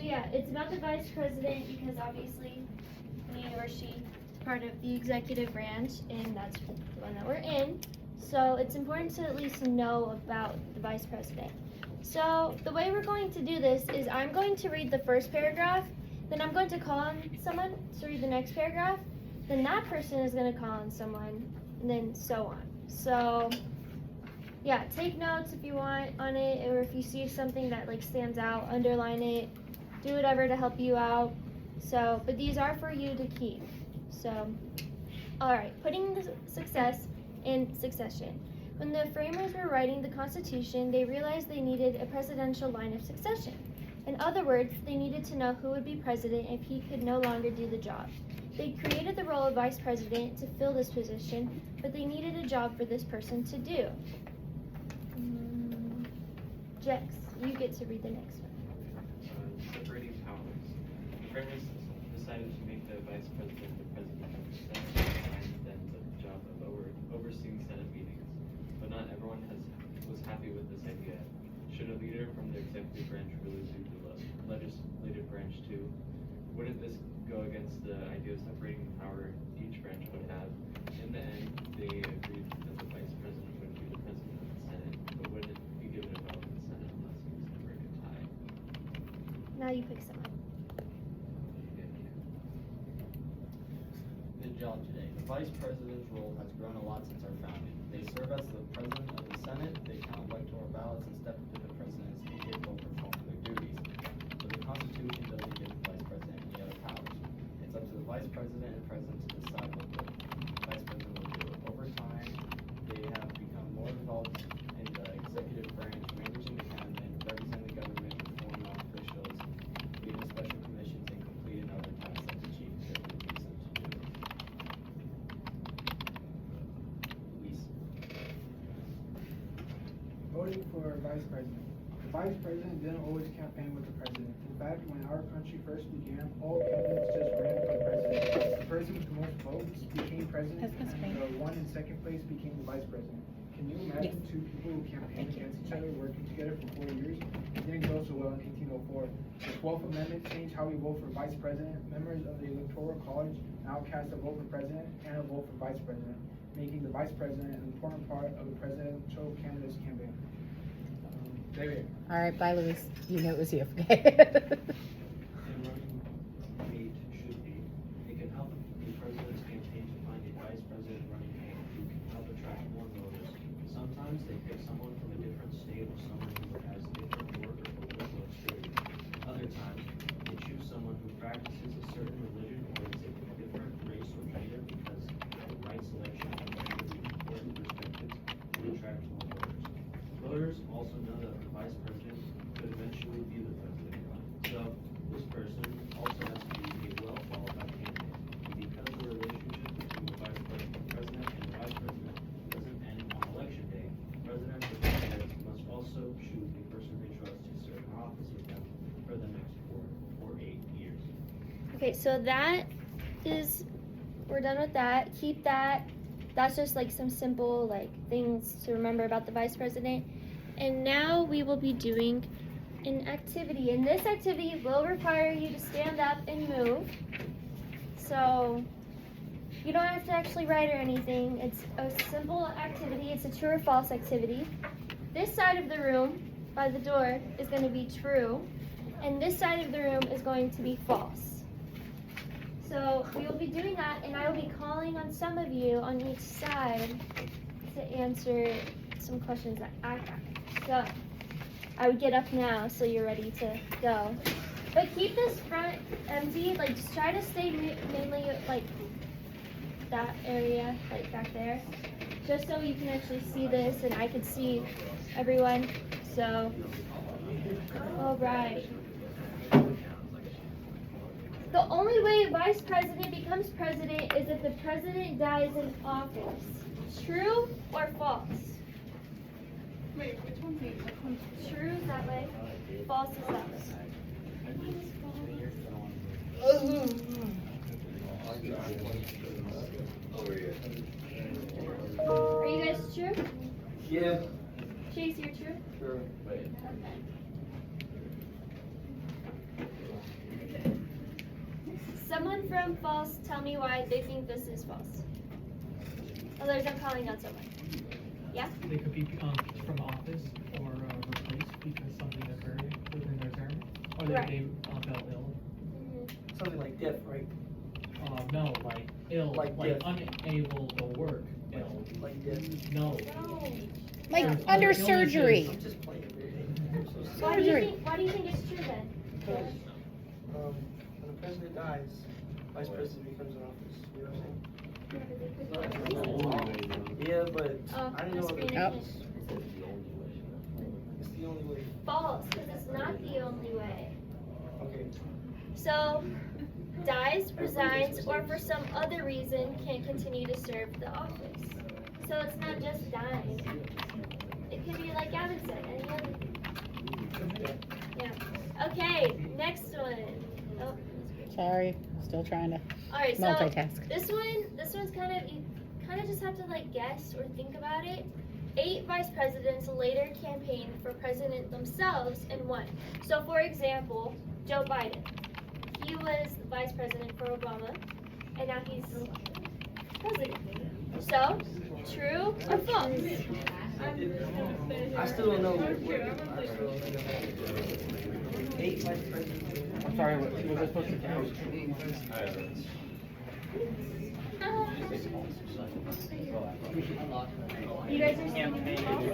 yeah, it's about the vice president because obviously he or she is part of the executive branch and that's the one that we're in. So it's important to at least know about the vice president. So the way we're going to do this is I'm going to read the first paragraph, then I'm going to call on someone to read the next paragraph, then that person is going to call on someone, and then so on. So yeah, take notes if you want on it, or if you see something that like stands out, underline it, do whatever to help you out. So, but these are for you to keep. So, all right, putting the success in succession. When the framers were writing the Constitution, they realized they needed a presidential line of succession. In other words, they needed to know who would be president if he could no longer do the job. They created the role of vice president to fill this position, but they needed a job for this person to do. Jex, you get to read the next one. Separating powers. The framers decided to make the vice president the president of the Senate and assign them the job of overseeing Senate meetings. But not everyone was happy with this idea. Should a leader from the executive branch really do the legislative branch too? Wouldn't this go against the idea of separating the power each branch would have? In the end, they agreed that the vice president would be the president of the Senate, but wouldn't be given a vote in the Senate unless he was to break a tie. Now you pick someone. Good job today. The vice president's role has grown a lot since our founding. They serve as the president of the Senate, they count electoral ballots, and step into the presidency if they'll perform their duties. But the Constitution doesn't give the vice president any other powers. It's up to the vice president and president to decide what the vice president will do. Over time, they have become more involved in the executive branch, managing the cabinet, representing the government, informing all officials, leading special commissions, and completing other tasks that the chief executive needs them to do. Luis. Voting for vice president. The vice president didn't always campaign with the president. In fact, when our country first began, all candidates just ran for the president. The person with the most votes became president, and the one in second place became the vice president. Can you imagine two people who campaigned against each other working together for 4 years? It didn't go so well in 1804. The 12th Amendment changed how we vote for vice president. Members of the Electoral College now cast a vote for president and a vote for vice president, making the vice president an important part of the presidential candidate's campaign. David. All right, bye, Luis. You know it was you. And running mate should be. It can help the president's campaign to find a vice president running mate who can help attract more voters. Sometimes they pick someone from a different state or someone who has different work or political experience. Other times, they choose someone who practices a certain religion or is a different race or gender because the right selection can contribute important perspectives and attract more voters. Voters also know that the vice president could eventually be the president. So, this person also has to be a well-qualified candidate. And because the relationship between the vice president and the vice president doesn't end on election day, presidents or candidates must also choose a person they trust to serve in office with them for the next 4 or 8 years. Okay, so that is, we're done with that. Keep that. That's just like some simple like things to remember about the vice president. And now we will be doing an activity. And this activity will require you to stand up and move. So you don't have to actually write or anything. It's a simple activity. It's a true or false activity. This side of the room by the door is going to be true. And this side of the room is going to be false. So we will be doing that, and I will be calling on some of you on each side to answer some questions that I have. So I would get up now so you're ready to go. But keep this front empty. Like just try to stay mainly like that area, like back there, just so you can actually see this and I can see everyone. So, all right. The only way a vice president becomes president is if the president dies in office. True or false? Wait, which one's me? Which one's True is that way. False is that way. Are you guys true? Yeah. Chase, you're true? Sure. Okay. from false tell me why they think this is false? Others, I'm calling out someone. Yeah? They could be from office or replaced because something occurred within their term, or Right. they fell ill. Mm-hmm. Something like death, right? No, like ill, Like like death. unable to work. Ill. Like death. No. Like There's under illnesses. surgery. I'm just playing, man. I'm so Why sorry. do you think it's true then? Because, when the president dies, vice president becomes in office, you know what I'm saying? Yeah, but Oh, I didn't know the what screen it Oh. is. It's the only way. False, because it's not the only way. Okay. So, dies, resigns, or for some other reason can't continue to serve the office. So it's not just dying. It could be like Gavin said, any other thing. Yeah. Okay, next one. Oh, Sorry, still trying to alright, so multitask. this one's kind of, you kind of just have to like guess or think about it. 8 vice presidents later campaigned for president themselves and won. So for example, Joe Biden. He was the vice president for Obama, and now he's president. So, true or false? I still don't know. I still don't know. 8 vice presidents. I'm sorry, was I supposed to count? You guys are saying false?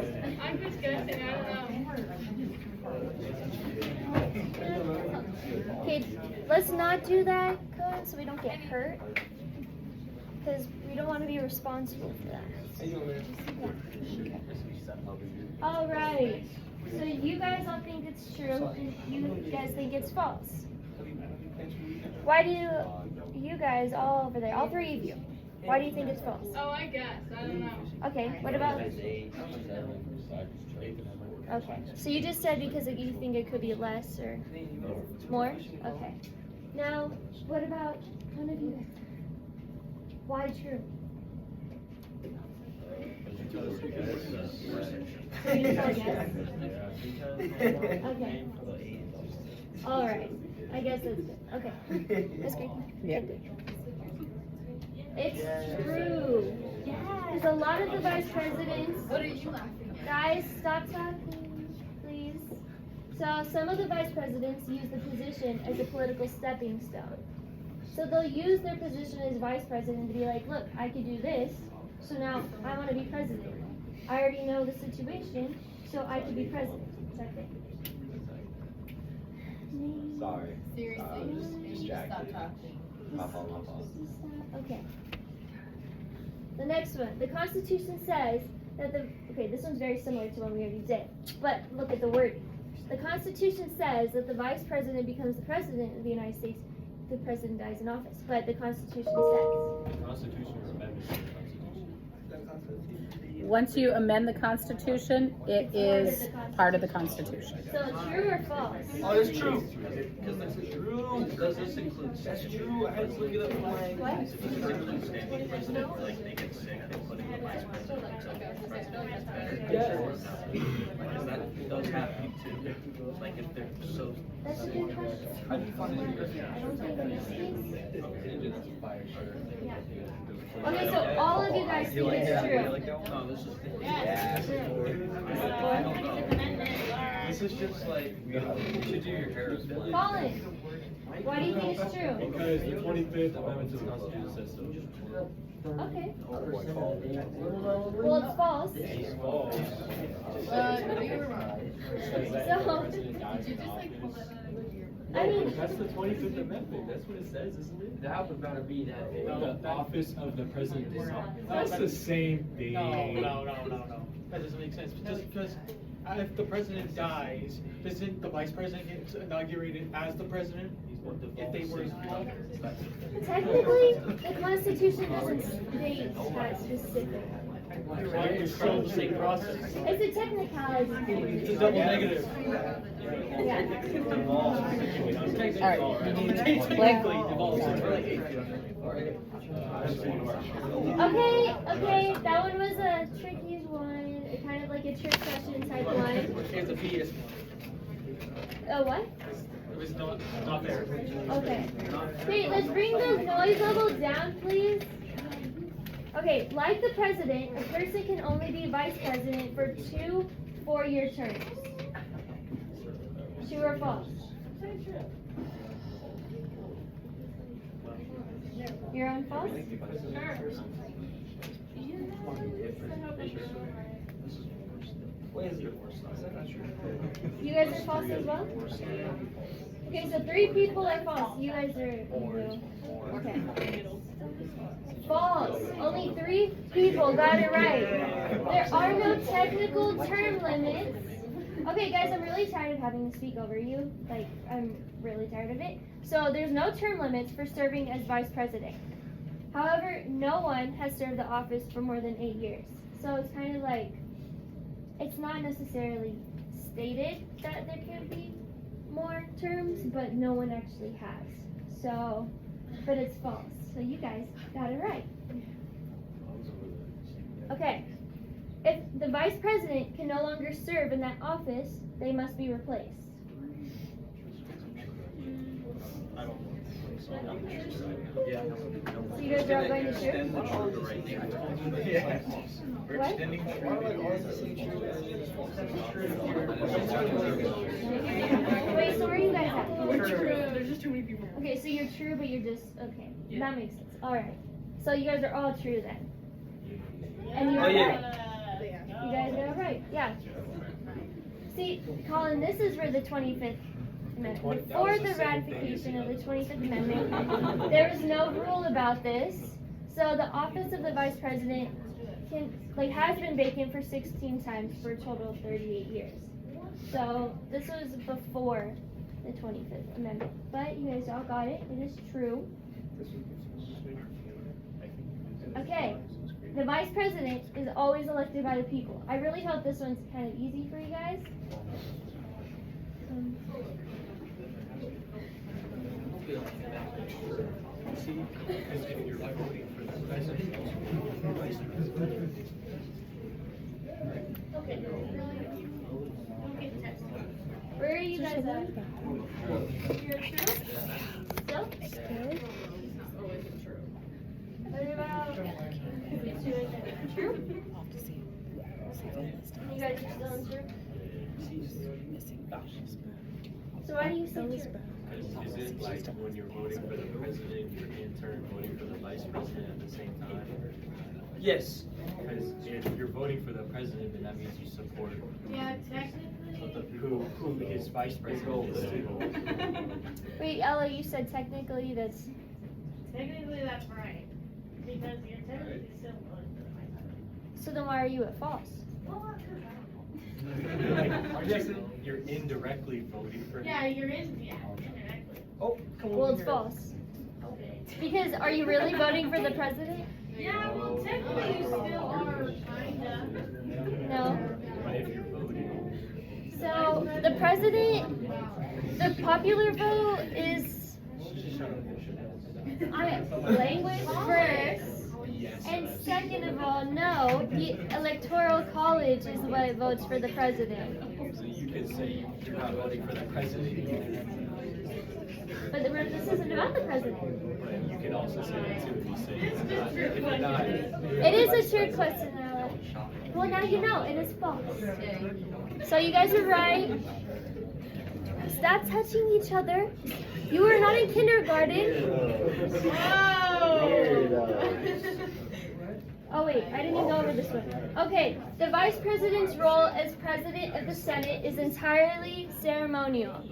I'm just guessing, I don't know. Okay, let's not do that, Cohen, so we don't get hurt. Because we don't want to be responsible for that. How you doing, man? Alright, so you guys all think it's true, and you guys think it's false. Why do you guys all over there, all 3 of you, why do you think it's false? Oh, I guess, I don't know. Okay, what about, okay, so you just said because you think it could be less or more? Okay. Now, what about one of you guys? Why true? So you just all guess? Okay. Alright, I guess that's good. Okay, that's great. Yep. It's true. Because a lot of the vice presidents. What are you laughing at? Guys, stop talking, please. So some of the vice presidents use the position as a political stepping stone. So they'll use their position as vice president to be like, look, I could do this, so now I want to be president. I already know the situation, so I could be president. Is that good? Sorry. Seriously, you need to stop talking. My fault. Okay. The next one. The Constitution says that this one's very similar to one we already did, but look at the wording. The Constitution says that the vice president becomes the president of the United States if the president dies in office, but the Constitution says. Constitution or amendment to the Constitution. Once you amend the Constitution, it is part of the Constitution. So true or false? Oh, it's true. Because that's true. Does this include? That's true. I had to look it up. What? Yes. Because that does happen too. Like if they're so. That's a good question. How do you find it? I don't think in this case. Yeah. Okay, so all of you guys think it's true. No, this is. This is just like, you should do your hair as well. Colin, why do you think it's true? Because the 25th Amendment to the Constitution says so. Okay. Well, it's false. You were wrong. So, Did you just like pull that out of your? I mean, That's the 25th Amendment, that's what it says, isn't it? That was gotta be that. The office of the president is not. That's the same thing. No. That doesn't make sense. Just because if the president dies, doesn't the vice president get inaugurated as the president? If they were. technically, the Constitution doesn't state that specific. It's still the same process. It's a technicality. It's a double negative. Yeah. All right. Technically, it devolves Okay, that one was a tricky one, kind of like a trick question type one. Here's a fetus. Oh, what? was not fair. Okay. Okay, let's bring the noise level down, please. Okay, like the president, a person can only be vice president for 2 4-year terms. True or false? You're on false? You guys are false as well? Okay, so 3 people are false. You guys are okay. False. Only 3 people got it right. There are no technical term limits. Okay, guys, I'm really tired of having to speak over you. Like, I'm really tired of it. So there's no term limits for serving as vice president. However, no one has served the office for more than 8 years. So it's kind of like, it's not necessarily stated that there can be more terms, but no one actually has. So, but it's false. So you guys got it right. Okay. If the vice president can no longer serve in that office, they must be replaced. So you guys are all going to true? What? Wait, so where are you guys at? We're true. There's just too many people. Okay, so you're true, but you're just, okay. That makes sense. Alright. So you guys are all true then. And you're right. You guys are all right. Yeah. See, Colin, this is where the 25th Amendment. Before the ratification of the 25th Amendment, there was no rule about this. So the office of the vice president has been vacant for 16 times for a total of 38 years. So this was before the 25th Amendment. But you guys all got it. It is true. Okay. The vice president is always elected by the people. I really hope this one's kind of easy for you guys. Where are you guys at? You're true? Still? What about true? You guys are still in true? So why do you say true? Is it like when you're voting for the president, you're in turn voting for the vice president at the same time? Yes. Because if you're voting for the president, then that means you support Yeah, technically. who his vice president is too. Wait, Ella, you said technically that's... Technically, that's right. Because you're technically still voting for the vice president. So then why are you at false? Well, You're indirectly voting for him. yeah, you're in, yeah, indirectly. Oh, come Well, on. it's false. Okay. Because are you really voting for the president? Yeah, well, technically you still are, kinda. No. But if you're voting, So the president, the popular vote is language first. And second of all, no, the electoral college is what votes for the president. so you could say you're not voting for the president. But this isn't about the president. But you can also say that too if you say it's not. If you're not. It is a trick question, Ella. Well, now you know, it is false. So you guys are right. Stop touching each other. You are not in kindergarten. Oh wait, I didn't even go over this one. Okay, the vice president's role as president of the Senate is entirely ceremonial.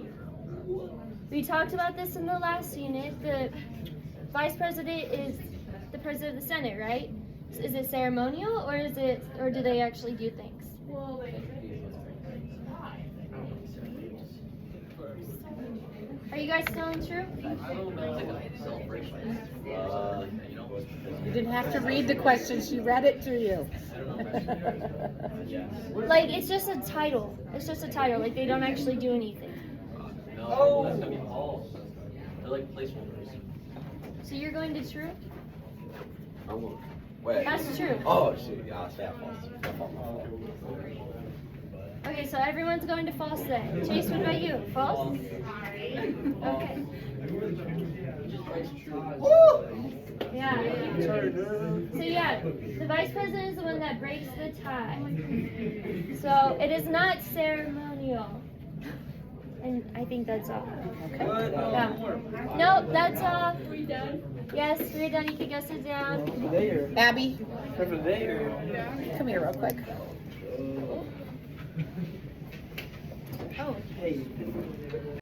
We talked about this in the last unit. The vice president is the president of the Senate, right? Is it ceremonial or do they actually do things? Well, they Are you guys still in true? You didn't have to read the question, she read it to you. Like it's just a title. It's just a title. Like they don't actually do anything. No, that's gonna be false. They're like placeholders. So you're going to true? Wait. That's true. Oh, shoot. Yeah, I'll say false. Okay, so everyone's going to false then. Chase, what about you? False? Sorry. Okay. Yeah. So yeah, the vice president is the one that breaks the tie. So it is not ceremonial. And I think that's all. Yeah. No, that's all. We done? Yes, we're done. You can go sit down. There. Abby, Over there. come here real quick. Oh. Hey.